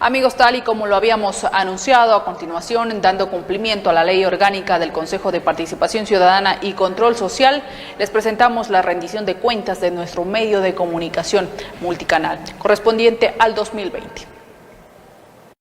Amigos, tal y como lo habíamos anunciado, a continuación, dando cumplimiento a la Ley Orgánica del Consejo de Participación Ciudadana y Control Social, les presentamos la rendición de cuentas de nuestro medio de comunicación multicanal, correspondiente al 2020.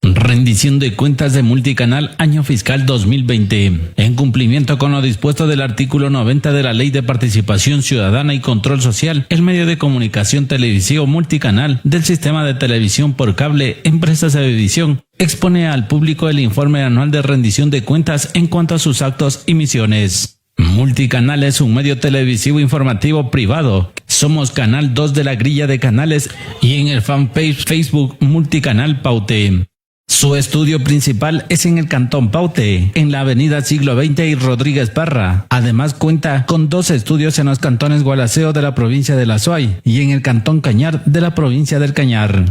Rendición de cuentas de Multicanal año fiscal 2020. En cumplimiento con lo dispuesto del artículo 90 de la Ley de Participación Ciudadana y Control Social, el medio de comunicación televisivo Multicanal del sistema de televisión por cable Empresas de Edición expone al público el informe anual de rendición de cuentas en cuanto a sus actos y misiones. Multicanal es un medio televisivo informativo privado. Somos canal 2 de la grilla de canales y en el fanpage Facebook Multicanal Paute. Su estudio principal es en el Cantón Paute, en la avenida Siglo XX y Rodríguez Parra. Además cuenta con 2 estudios en los cantones Gualaceo de la provincia de La Suay y en el Cantón Cañar de la provincia del Cañar.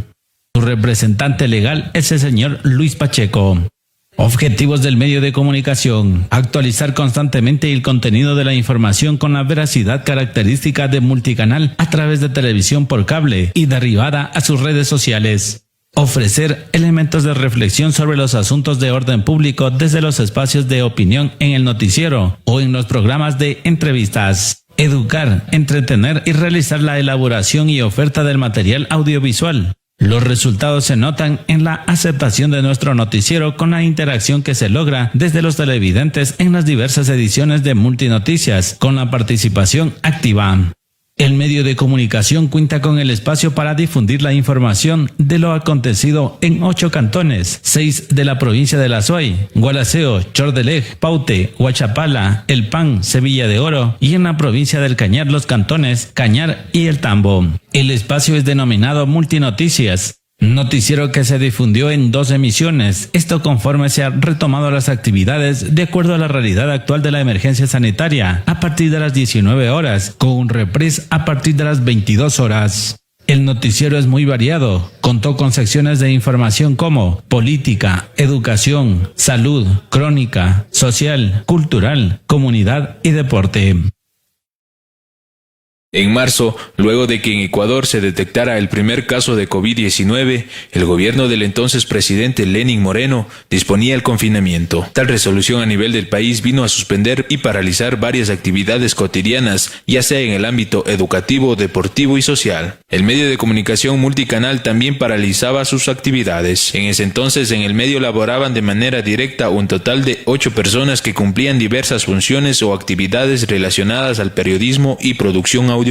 Su representante legal es el señor Luis Pacheco. Objetivos del medio de comunicación: actualizar constantemente el contenido de la información con la veracidad característica de Multicanal a través de televisión por cable y derivada a sus redes sociales. Ofrecer elementos de reflexión sobre los asuntos de orden público desde los espacios de opinión en el noticiero o en los programas de entrevistas. Educar, entretener y realizar la elaboración y oferta del material audiovisual. Los resultados se notan en la aceptación de nuestro noticiero con la interacción que se logra desde los televidentes en las diversas ediciones de Multinoticias, con la participación activa. El medio de comunicación cuenta con el espacio para difundir la información de lo acontecido en 8 cantones, 6 de la provincia de La Suay, Gualaceo, Chordelej, Paute, Huachapala, El Pan, Sevilla de Oro y en la provincia del Cañar los cantones Cañar y El Tambo. El espacio es denominado Multinoticias. Noticiero que se difundió en 2 emisiones, esto conforme se han retomado las actividades de acuerdo a la realidad actual de la emergencia sanitaria, a partir de las 19 horas, con un reprise a partir de las 22 horas. El noticiero es muy variado, contó con secciones de información como política, educación, salud, crónica, social, cultural, comunidad y deporte. En marzo, luego de que en Ecuador se detectara el primer caso de COVID-19, el gobierno del entonces presidente Lenín Moreno disponía el confinamiento. Tal resolución a nivel del país vino a suspender y paralizar varias actividades cotidianas, ya sea en el ámbito educativo, deportivo y social. El medio de comunicación Multicanal también paralizaba sus actividades. En ese entonces en el medio laboraban de manera directa un total de 8 personas que cumplían diversas funciones o actividades relacionadas al periodismo y producción audiovisual.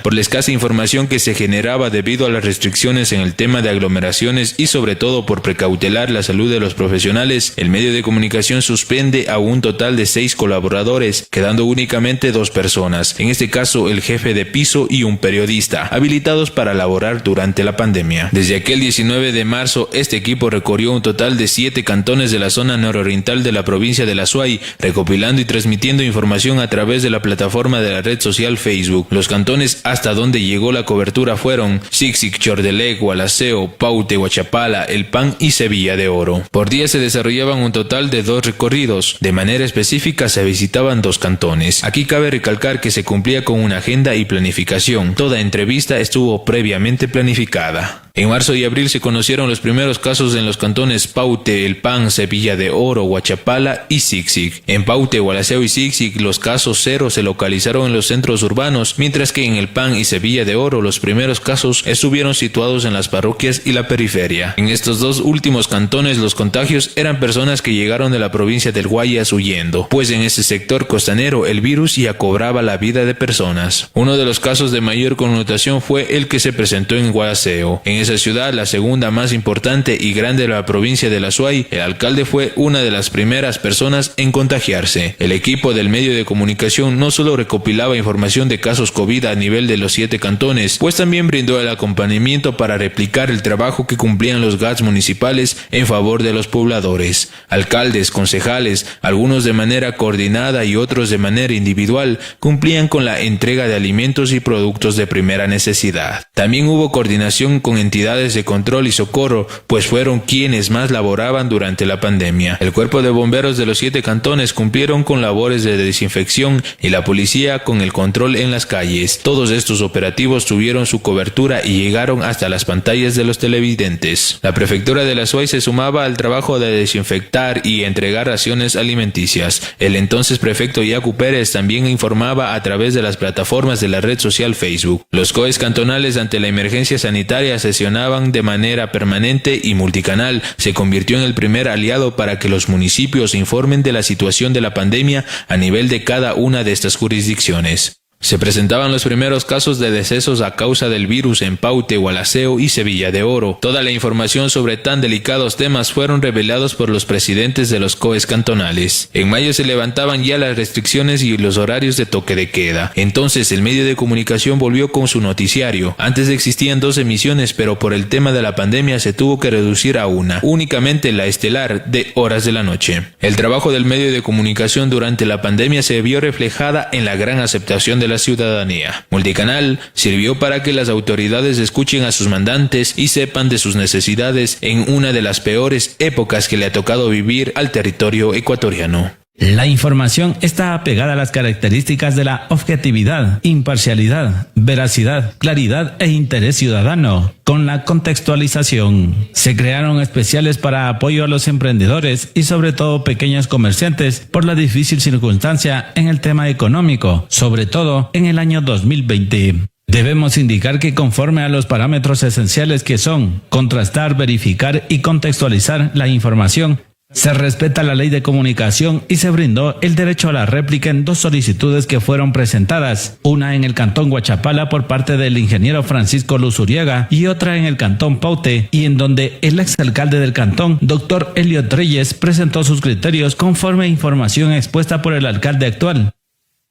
Por la escasa información que se generaba debido a las restricciones en el tema de aglomeraciones y sobre todo por precautelar la salud de los profesionales, el medio de comunicación suspende a un total de 6 colaboradores, quedando únicamente 2 personas, en este caso el jefe de piso y un periodista, habilitados para laborar durante la pandemia. Desde aquel 19 de marzo, este equipo recorrió un total de 7 cantones de la zona nororiental de la provincia de La Suay, recopilando y transmitiendo información a través de la plataforma de la red social Facebook. Los cantones hasta donde llegó la cobertura fueron Sixic, Chordelej, Gualaceo, Paute, Huachapala, El Pan y Sevilla de Oro. Por día se desarrollaban un total de 2 recorridos. De manera específica se visitaban 2 cantones. Aquí cabe recalcar que se cumplía con una agenda y planificación. Toda entrevista estuvo previamente planificada. En marzo y abril se conocieron los primeros casos en los cantones Paute, El Pan, Sevilla de Oro, Huachapala y Sixic. En Paute, Gualaceo y Sixic los casos 0 se localizaron en los centros urbanos, mientras que en El Pan y Sevilla de Oro los primeros casos estuvieron situados en las parroquias y la periferia. En estos 2 últimos cantones los contagios eran personas que llegaron de la provincia del Guayas huyendo, pues en ese sector costanero el virus ya cobraba la vida de personas. Uno de los casos de mayor connotación fue el que se presentó en Gualaceo. En esa ciudad, la segunda más importante y grande de la provincia de La Suay, el alcalde fue una de las primeras personas en contagiarse. El equipo del medio de comunicación no solo recopilaba información de casos COVID a nivel de los 7 cantones, pues también brindó el acompañamiento para replicar el trabajo que cumplían los GATS municipales en favor de los pobladores. Alcaldes, concejales, algunos de manera coordinada y otros de manera individual, cumplían con la entrega de alimentos y productos de primera necesidad. También hubo coordinación con entidades de control y socorro, pues fueron quienes más laboraban durante la pandemia. El cuerpo de bomberos de los 7 cantones cumplieron con labores de desinfección y la policía con el control en las calles. calles. Todos estos operativos tuvieron su cobertura y llegaron hasta las pantallas de los televidentes. La prefectura de la SUAY se sumaba al trabajo de desinfectar y entregar raciones alimenticias. El entonces prefecto Yacu Pérez también informaba a través de las plataformas de la red social Facebook. Los COEs cantonales ante la emergencia sanitaria sesionaban de manera permanente y Multicanal se convirtió en el primer aliado para que los municipios informen de la situación de la pandemia a nivel de cada una de estas jurisdicciones. Se presentaban los primeros casos de decesos a causa del virus en Paute, Gualaceo y Sevilla de Oro. Toda la información sobre tan delicados temas fueron revelados por los presidentes de los COEs cantonales. En mayo se levantaban ya las restricciones y los horarios de toque de queda. Entonces el medio de comunicación volvió con su noticiario. Antes existían 2 emisiones, pero por el tema de la pandemia se tuvo que reducir a una, únicamente la estelar de horas de la noche. El trabajo del medio de comunicación durante la pandemia se vio reflejada en la gran aceptación de la ciudadanía. Multicanal sirvió para que las autoridades escuchen a sus mandantes y sepan de sus necesidades en una de las peores épocas que le ha tocado vivir al territorio ecuatoriano. La información está apegada a las características de la objetividad, imparcialidad, veracidad, claridad e interés ciudadano. Con la contextualización, se crearon especiales para apoyo a los emprendedores y sobre todo pequeños comerciantes por la difícil circunstancia en el tema económico, sobre todo en el año 2020. Debemos indicar que conforme a los parámetros esenciales que son contrastar, verificar y contextualizar la información, se respeta la ley de comunicación y se brindó el derecho a la réplica en 2 solicitudes que fueron presentadas, una en el cantón Guachapala por parte del ingeniero Francisco Luzuriaga y otra en el cantón Paute, y en donde el exalcalde del cantón, Dr. Eliot Reyes, presentó sus criterios conforme a información expuesta por el alcalde actual.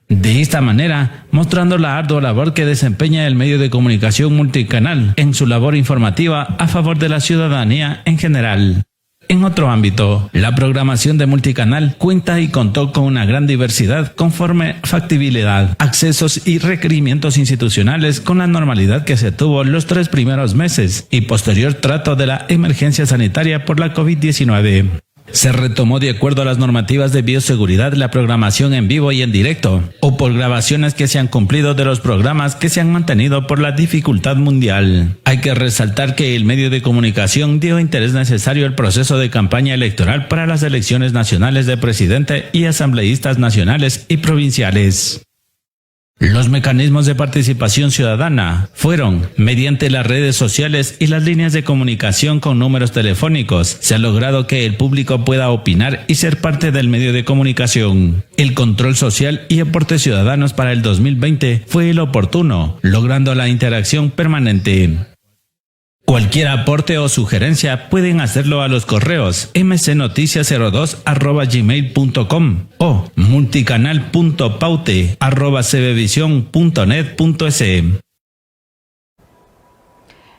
De esta manera, mostrando la ardua labor que desempeña el medio de comunicación Multicanal en su labor informativa a favor de la ciudadanía en general. En otro ámbito, la programación de Multicanal cuenta y contó con una gran diversidad conforme factibilidad, accesos y requerimientos institucionales con la normalidad que se tuvo los 3 primeros meses y posterior trato de la emergencia sanitaria por la COVID-19. Se retomó de acuerdo a las normativas de bioseguridad la programación en vivo y en directo, o por grabaciones que se han cumplido de los programas que se han mantenido por la dificultad mundial. Hay que resaltar que el medio de comunicación dio interés necesario al proceso de campaña electoral para las elecciones nacionales de presidente y asambleístas nacionales y provinciales. Los mecanismos de participación ciudadana fueron, mediante las redes sociales y las líneas de comunicación con números telefónicos, se ha logrado que el público pueda opinar y ser parte del medio de comunicación. El control social y aportes ciudadanos para el 2020 fue el oportuno, logrando la interacción permanente. Cualquier aporte o sugerencia pueden hacerlo a los correos mcnoticias02@gmail.com o multicanal.paute@cbvision.net.es.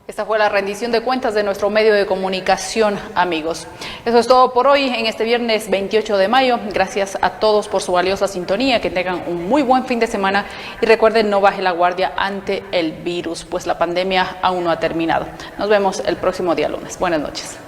Esta fue la rendición de cuentas de nuestro medio de comunicación, amigos. Eso es todo por hoy en este viernes 28 de mayo. Gracias a todos por su valiosa sintonía. Que tengan un muy buen fin de semana y recuerden, no baje la guardia ante el virus, pues la pandemia aún no ha terminado. Nos vemos el próximo día lunes. Buenas noches.